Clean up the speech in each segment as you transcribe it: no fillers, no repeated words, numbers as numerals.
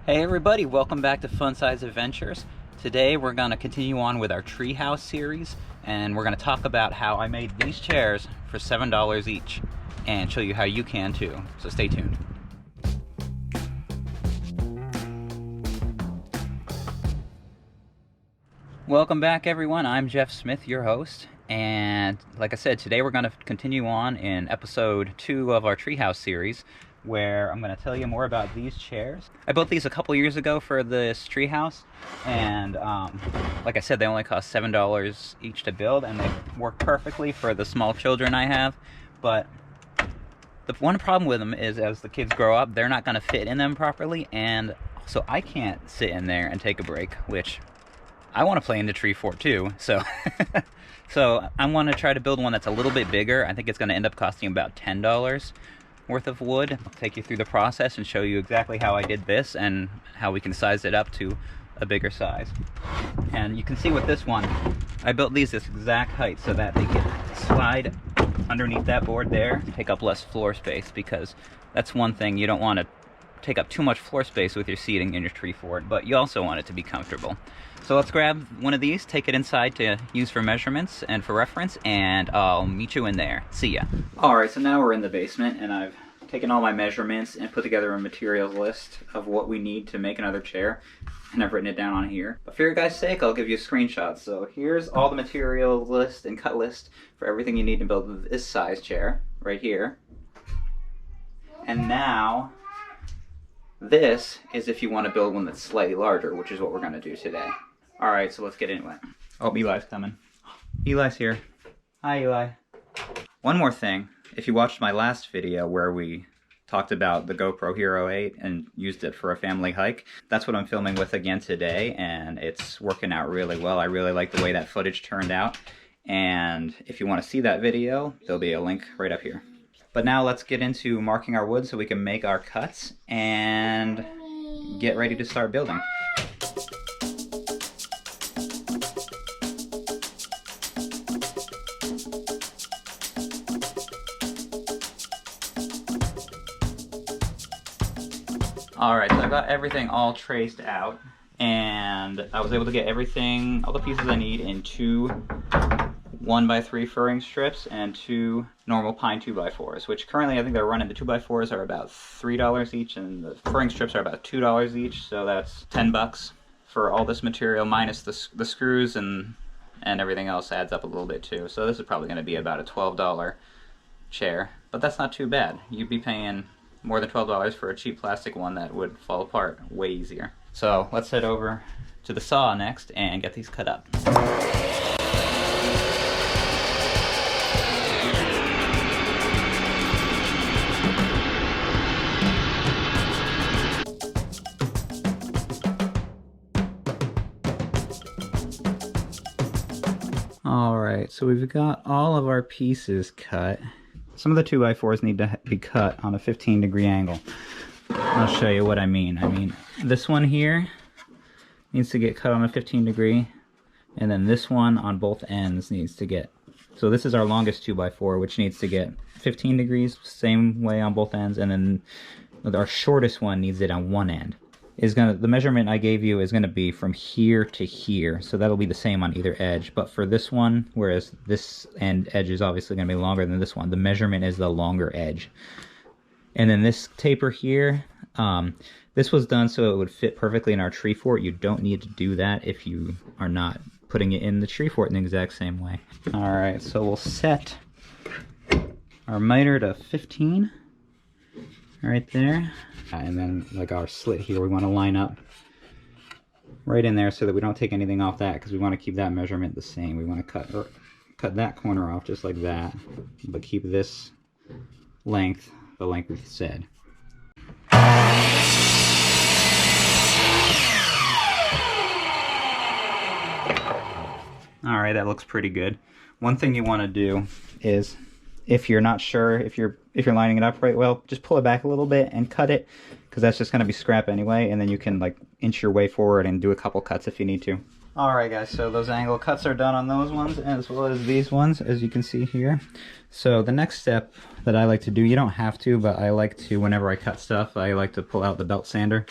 Hey everybody, welcome back to Fun Size Adventures. Today we're going to continue on with our treehouse series, and we're going to talk about how I made these chairs for $7 each and show you how you can too. So stay tuned. Welcome back everyone, I'm Jeff Smith, your host, and like I said, today we're going to continue on in episode 2 of our treehouse series, where I'm going to tell you more about these chairs. I built these a couple years ago for this treehouse, and like I said, they only cost $7 each to build, and they work perfectly for the small children I have. But the one problem with them is, as the kids grow up, they're not going to fit in them properly, and so I can't sit in there and take a break, which I want to play in the tree fort too. So so I want to try to build one that's a little bit bigger. I think it's going to end up costing about $10 worth of wood. I'll take you through the process and show you exactly how I did this and how we can size it up to a bigger size. And you can see with this one, I built these this exact height so that they can slide underneath that board there, take up less floor space, because that's one thing, you don't want to take up too much floor space with your seating in your tree fort, but you also want it to be comfortable. So let's grab one of these, take it inside to use for measurements and for reference, and I'll meet you in there. See ya. Alright, so now we're in the basement, and I've taken all my measurements and put together a materials list of what we need to make another chair, and I've written it down on here. But for your guys' sake, I'll give you a screenshot. So here's all the material list and cut list for everything you need to build this size chair, right here. And now, this is if you want to build one that's slightly larger, which is what we're going to do today. Alright, so let's get into it. Oh, Eli's coming. Eli's here. Hi, Eli. One more thing. If you watched my last video where we talked about the GoPro Hero 8 and used it for a family hike, that's what I'm filming with again today, and it's working out really well. I really like the way that footage turned out. And if you want to see that video, there'll be a link right up here. But now let's get into marking our wood so we can make our cuts and get ready to start building. Alright, so I got everything all traced out, and I was able to get everything, all the pieces I need, in 2 1x3 furring strips and 2 normal pine 2x4s, which currently I think they're running, the 2x4s are about $3 each, and the furring strips are about $2 each, so that's $10 for all this material, minus the screws and everything else adds up a little bit too. So this is probably going to be about a $12 chair, but that's not too bad. You'd be paying more than $12 for a cheap plastic one that would fall apart way easier. So let's head over to the saw next and get these cut up. Alright, so we've got all of our pieces cut. Some of the 2x4s need to be cut on a 15-degree angle. I'll show you what I mean. I mean, this one here needs to get cut on a 15-degree, and then this one on both ends needs to get... So this is our longest 2x4, which needs to get 15 degrees, same way on both ends, and then our shortest one needs it on one end. The measurement I gave you is going to be from here to here, so that'll be the same on either edge. But for this one, whereas this end edge is obviously going to be longer than this one, the measurement is the longer edge. And then this taper here, this was done so it would fit perfectly in our tree fort. You don't need to do that if you are not putting it in the tree fort in the exact same way. Alright, so we'll set our miter to 15 right there. And then like our slit here, we want to line up right in there so that we don't take anything off that, because we want to keep that measurement the same. We want to cut that corner off just like that, but keep this length the length we said. Alright, that looks pretty good. One thing you want to do is, if you're not sure if you're lining it up right well, just pull it back a little bit and cut it, because that's just going to be scrap anyway, and then you can like inch your way forward and do a couple cuts if you need to. Alright guys, so those angle cuts are done on those ones as well as these ones, as you can see here. So the next step that I like to do, you don't have to, but I like to, whenever I cut stuff, I like to pull out the belt sander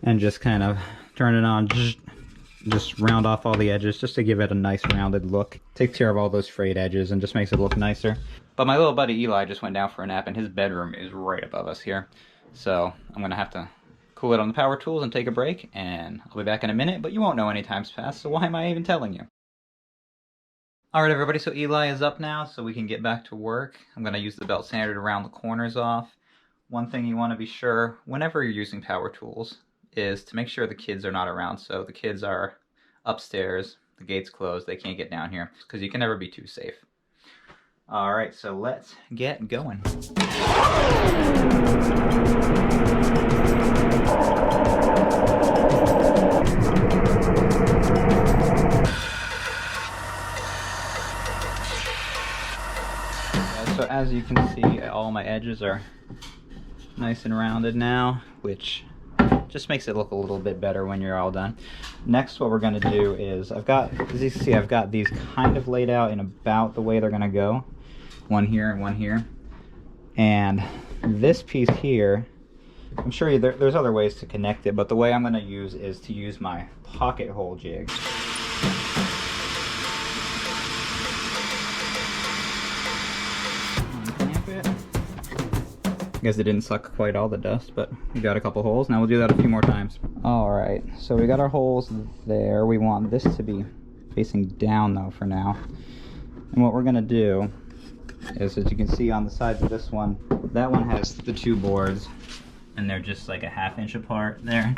and just kind of turn it on, just round off all the edges just to give it a nice rounded look. Takes care of all those frayed edges and just makes it look nicer. But my little buddy Eli just went down for a nap, and his bedroom is right above us here. So I'm gonna have to cool it on the power tools and take a break, and I'll be back in a minute, but you won't know any time's passed, so why am I even telling you? Alright everybody, so Eli is up now, so we can get back to work. I'm gonna use the belt sander to round the corners off. One thing you want to be sure, whenever you're using power tools, is to make sure the kids are not around. So the kids are upstairs, the gate's closed, they can't get down here, because you can never be too safe. Alright, so let's get going. So as you can see, all my edges are nice and rounded now, which just makes it look a little bit better when you're all done. Next, what we're going to do is, as you can see, I've got these kind of laid out in about the way they're going to go. One here and one here. And this piece here, I'm sure there's other ways to connect it, but the way I'm going to use is to use my pocket hole jig. I guess it didn't suck quite all the dust, but we got a couple holes. Now we'll do that a few more times. Alright, so we got our holes there. We want this to be facing down though for now. And what we're going to do is, as you can see on the sides of this one, that one has the two boards and they're just like a ½ inch apart there.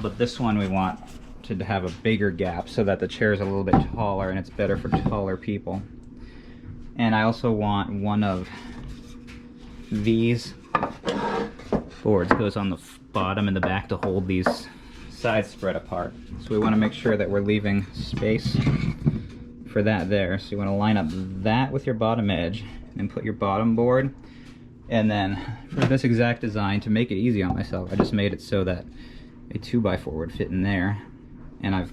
But this one we want to have a bigger gap so that the chair is a little bit taller and it's better for taller people. And I also want one of these boards goes on the bottom and the back to hold these sides spread apart. So we want to make sure that we're leaving space for that there. So you want to line up that with your bottom edge and put your bottom board. And then for this exact design, to make it easy on myself, I just made it so that a 2x4 would fit in there. And I've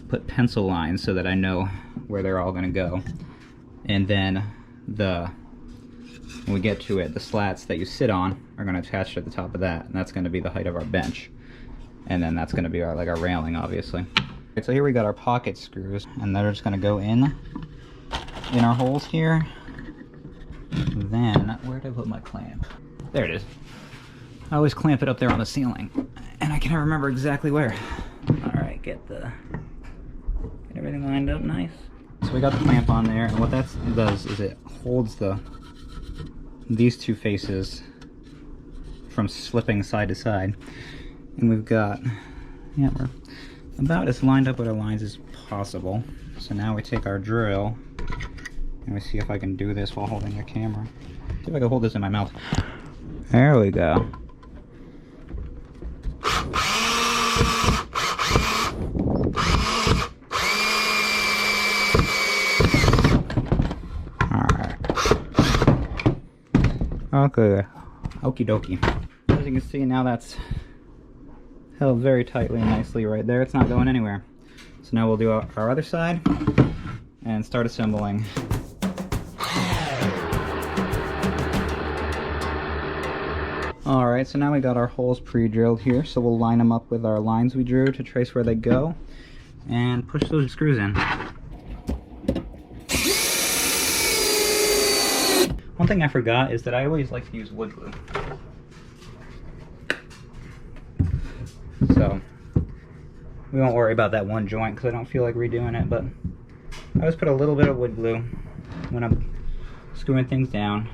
put pencil lines so that I know where they're all going to go. And then when we get to it, the slats that you sit on are going to attach to the top of that, and that's going to be the height of our bench. And then that's going to be our railing, obviously. Okay, so here we got our pocket screws, and they're just going to go in our holes here. Then, where did I put my clamp? There it is. I always clamp it up there on the ceiling, and I can't remember exactly where. Alright, get everything lined up nice. So we got the clamp on there, and what that does is it holds these two faces from slipping side to side. And we've got, yeah, we're about as lined up with our lines as possible. So now we take our drill and we see if I can do this while holding the camera. See if I can hold this in my mouth. There we go. Okay, okie dokie. As you can see, now that's held very tightly and nicely right there. It's not going anywhere. So now we'll do our other side and start assembling. Alright, so now we got our holes pre-drilled here, so we'll line them up with our lines we drew to trace where they go and push those screws in. One thing I forgot is that I always like to use wood glue. So we won't worry about that one joint because I don't feel like redoing it, but I always put a little bit of wood glue when I'm screwing things down,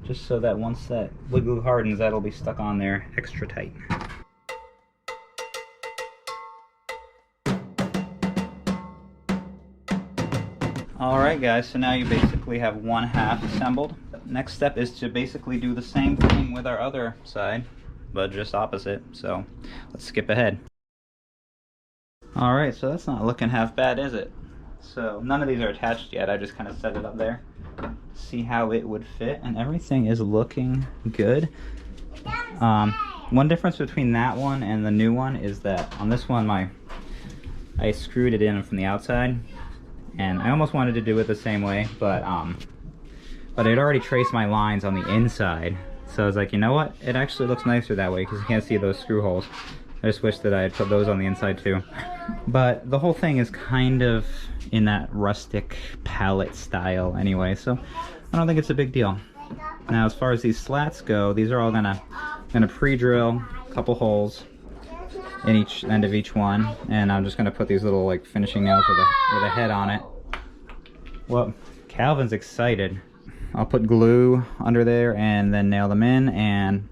just so that once that wood glue hardens, that'll be stuck on there extra tight. Alright guys, so now you basically have one half assembled. Next step is to basically do the same thing with our other side, but just opposite. So let's skip ahead. Alright, so that's not looking half bad, is it? So none of these are attached yet. I just kind of set it up there, see how it would fit, and everything is looking good. One difference between that one and the new one is that on this one I screwed it in from the outside, and I almost wanted to do it the same way, but I'd already traced my lines on the inside, so I was like, you know what, it actually looks nicer that way because you can't see those screw holes. I just wish that I had put those on the inside too. But the whole thing is kind of in that rustic palette style anyway, so I don't think it's a big deal. Now as far as these slats go, these are all gonna pre-drill a couple holes in each end of each one, and I'm just gonna put these little like finishing nails with a head on it. Well, Calvin's excited. I'll put glue under there and then nail them in, and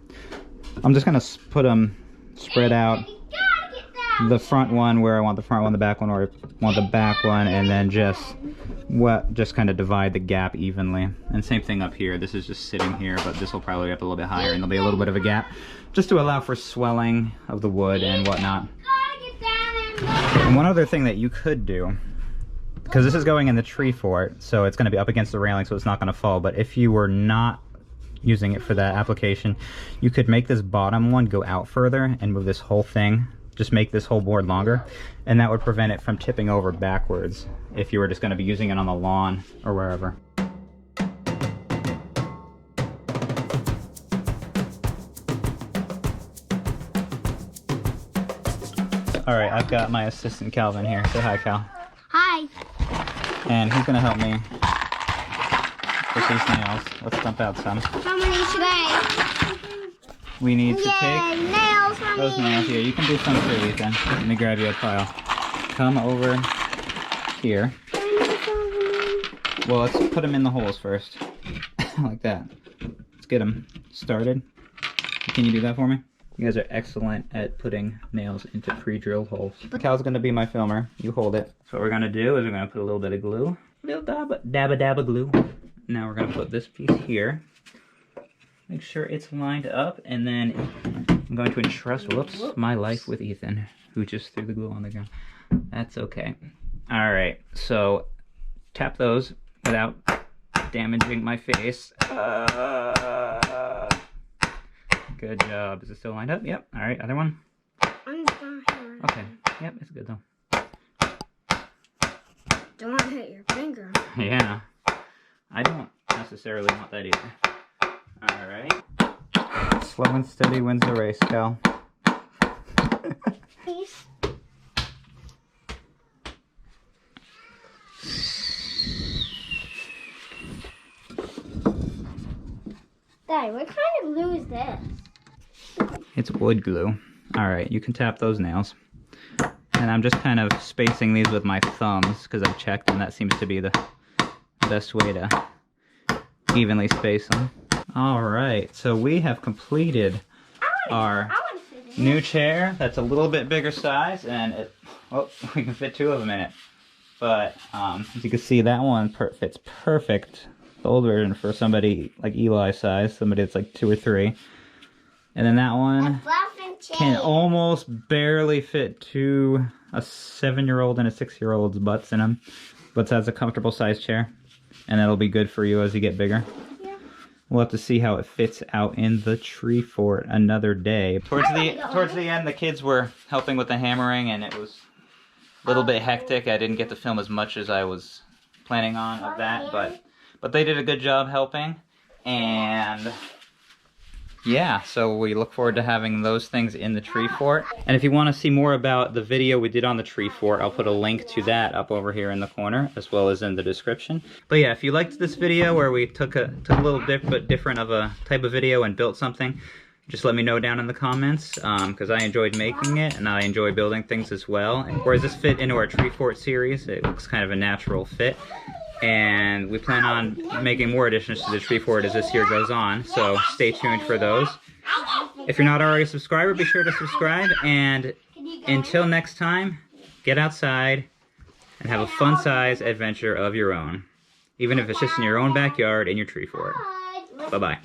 I'm just gonna put them spread out. The front one where I want the front one, the back one where I want the back one, and then just kind of divide the gap evenly. And same thing up here. This is just sitting here, but this will probably be up a little bit higher, and there'll be a little bit of a gap just to allow for swelling of the wood and whatnot. And one other thing that you could do, because this is going in the tree fort, so it's going to be up against the railing, so it's not going to fall, but if you were not using it for that application, you could make this bottom one go out further and move this whole thing, just make this whole board longer, and that would prevent it from tipping over backwards if you were just going to be using it on the lawn or wherever. All right, I've got my assistant Calvin here. Say hi, Cal. Hi. And he's gonna help me with these nails. Let's dump out some. How many today? We need to take nails. those nails here. You can do some too, Ethan. Let me grab you a pile. Come over here. Well, let's put them in the holes first. Like that. Let's get them started. Can you do that for me? You guys are excellent at putting nails into pre-drilled holes. Cal's gonna be my filmer. You hold it. So what we're gonna do is we're gonna put a little bit of glue. Little dabba glue. Now we're gonna put this piece here. Make sure it's lined up, and then I'm going to entrust, my life with Ethan, who just threw the glue on the ground. That's okay. All right, so tap those without damaging my face. Good job. Is it still lined up? Yep. All right, other one? Okay. Yep, it's good though. Don't want to hit your finger. Yeah. I don't necessarily want that either. All right. Slow and steady wins the race, Cal. Peace. Daddy, what kind of glue is this? It's wood glue. All right, you can tap those nails. And I'm just kind of spacing these with my thumbs because I've checked, and that seems to be the best way to evenly space them. All right, so we have completed our new chair. That's a little bit bigger size, and we can fit two of them in it. But as you can see, that one fits perfect. The old version for somebody like Eli's size, somebody that's like 2 or 3. And then that one can almost barely fit a 7-year-old and a 6-year-old's butts in them. But that's a comfortable size chair, and that'll be good for you as you get bigger. Yeah. We'll have to see how it fits out in the tree fort another day. Towards the end, the kids were helping with the hammering, and it was a little bit hectic. I didn't get to film as much as I was planning on of that, but they did a good job helping, and yeah, so we look forward to having those things in the tree fort. And if you want to see more about the video we did on the tree fort, I'll put a link to that up over here in the corner, as well as in the description. But yeah, if you liked this video where we took a little different of a type of video and built something, just let me know down in the comments, because I enjoyed making it, and I enjoy building things as well. Where does this fit into our tree fort series? It looks kind of a natural fit. And we plan on making more additions to the tree fort as this year goes on, so stay tuned for those. If you're not already a subscriber, be sure to subscribe, and until next time, get outside and have a fun-size adventure of your own, even if it's just in your own backyard in your tree fort. Bye-bye.